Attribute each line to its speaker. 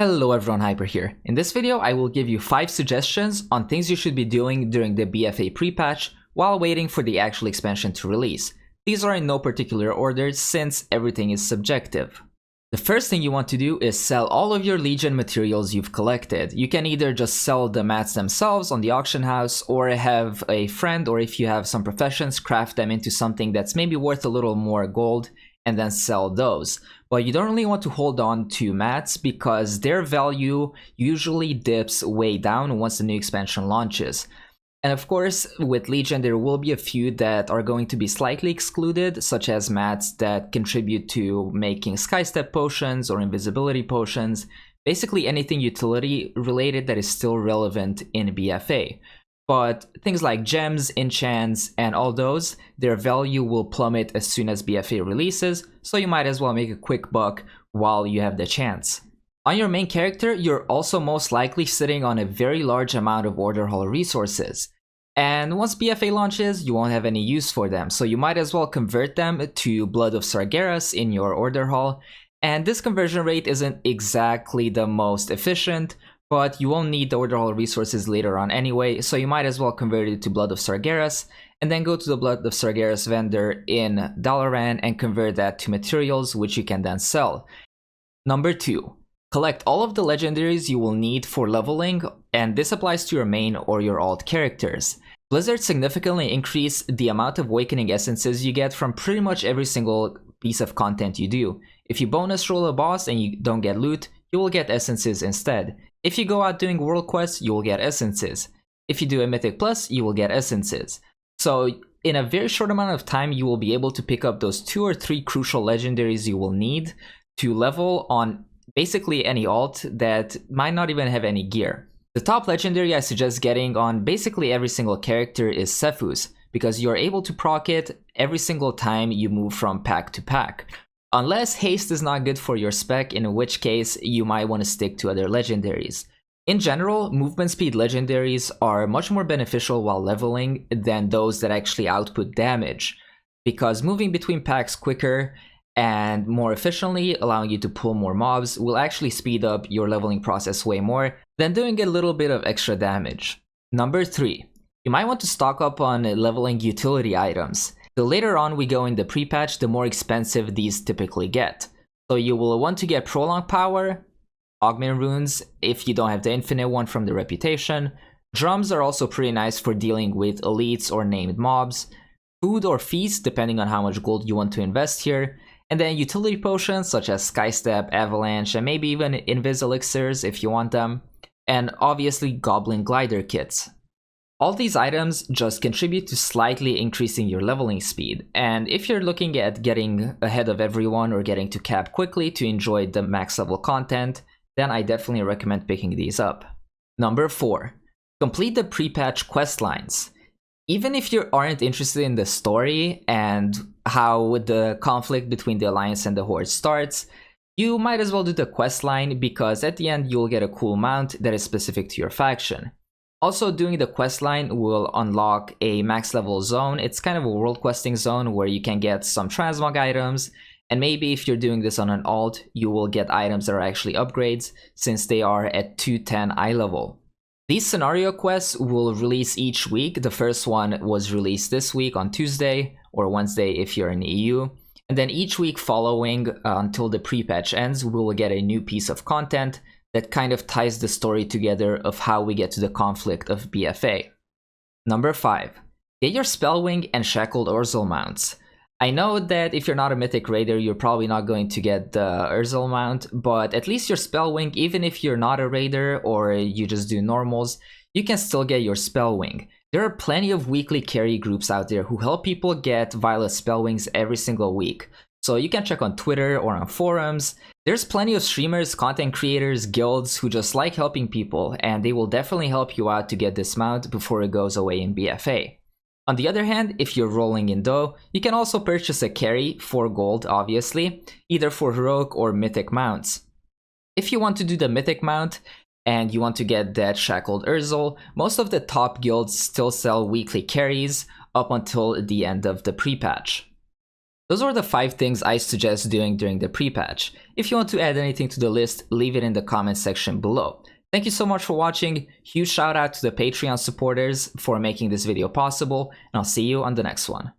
Speaker 1: Hello everyone, Hyper here. In this video, I will give you 5 suggestions on things you should be doing during the BFA pre-patch while waiting for the actual expansion to release. These are in no particular order since everything is subjective. The first thing you want to do is sell all of your Legion materials you've collected. You can either just sell the mats themselves on the auction house or have a friend, or if you have some professions, craft them into something that's maybe worth a little more gold and then sell those. But you don't really want to hold on to mats because their value usually dips way down once the new expansion launches. And of course, with Legion, there will be a few that are going to be slightly excluded, such as mats that contribute to making skystep potions or invisibility potions, basically anything utility related that is still relevant in BFA. But things like gems, enchants, and all those, their value will plummet as soon as BFA releases, so you might as well make a quick buck while you have the chance. On your main character, you're also most likely sitting on a very large amount of Order Hall resources. And once BFA launches, you won't have any use for them, so you might as well convert them to Blood of Sargeras in your Order Hall. And this conversion rate isn't exactly the most efficient, but you won't need the Order Hall resources later on anyway, so you might as well convert it to Blood of Sargeras, and then go to the Blood of Sargeras vendor in Dalaran and convert that to materials, which you can then sell. Number 2. Collect all of the legendaries you will need for leveling, and this applies to your main or your alt characters. Blizzard significantly increased the amount of Awakening Essences you get from pretty much every single piece of content you do. If you bonus roll a boss and you don't get loot, you will get essences instead. If you go out doing world quests, you will get essences. If you do a Mythic Plus, you will get essences. So in a very short amount of time, you will be able to pick up those 2 or 3 crucial legendaries you will need to level on basically any alt that might not even have any gear. The top legendary I suggest getting on basically every single character is Sephuz, because you're able to proc it every single time you move from pack to pack. Unless haste is not good for your spec, in which case you might want to stick to other legendaries. In general, movement speed legendaries are much more beneficial while leveling than those that actually output damage, because moving between packs quicker and more efficiently, allowing you to pull more mobs, will actually speed up your leveling process way more than doing a little bit of extra damage. Number 3. You might want to stock up on leveling utility items. The later on we go in the pre-patch, the more expensive these typically get. So you will want to get Prolonged Power, Augment Runes if you don't have the Infinite one from the Reputation. Drums are also pretty nice for dealing with elites or named mobs. Food or Feast depending on how much gold you want to invest here. And then utility potions such as Skystep, Avalanche, and maybe even Invis Elixirs if you want them. And obviously Goblin Glider kits. All these items just contribute to slightly increasing your leveling speed, and if you're looking at getting ahead of everyone or getting to cap quickly to enjoy the max level content, then I definitely recommend picking these up. Number 4. Complete the pre-patch quest lines. Even if you aren't interested in the story and how the conflict between the Alliance and the Horde starts, you might as well do the quest line because at the end you'll get a cool mount that is specific to your faction. Also, doing the questline will unlock a max level zone. It's kind of a world questing zone where you can get some transmog items, and maybe if you're doing this on an alt, you will get items that are actually upgrades since they are at 210 eye level. These scenario quests will release each week. The first one was released this week on Tuesday or Wednesday if you're in the EU. And then each week following until the pre-patch ends, we will get a new piece of content that kind of ties the story together of how we get to the conflict of BFA. Number 5. Get your Spellwing and Shackled Urzel mounts. I know that if you're not a Mythic Raider, you're probably not going to get the Urzel mount, but at least your Spellwing, even if you're not a Raider or you just do normals, you can still get your Spellwing. There are plenty of weekly carry groups out there who help people get Violet Spellwings every single week. So you can check on Twitter or on forums. There's plenty of streamers, content creators, guilds who just like helping people, and they will definitely help you out to get this mount before it goes away in BFA. On the other hand, if you're rolling in dough, you can also purchase a carry for gold, obviously, either for heroic or mythic mounts. If you want to do the mythic mount and you want to get that Shackled Urzel, most of the top guilds still sell weekly carries up until the end of the pre-patch. Those are the 5 things I suggest doing during the pre-patch. If you want to add anything to the list, leave it in the comment section below. Thank you so much for watching. Huge shout out to the Patreon supporters for making this video possible, and I'll see you on the next one.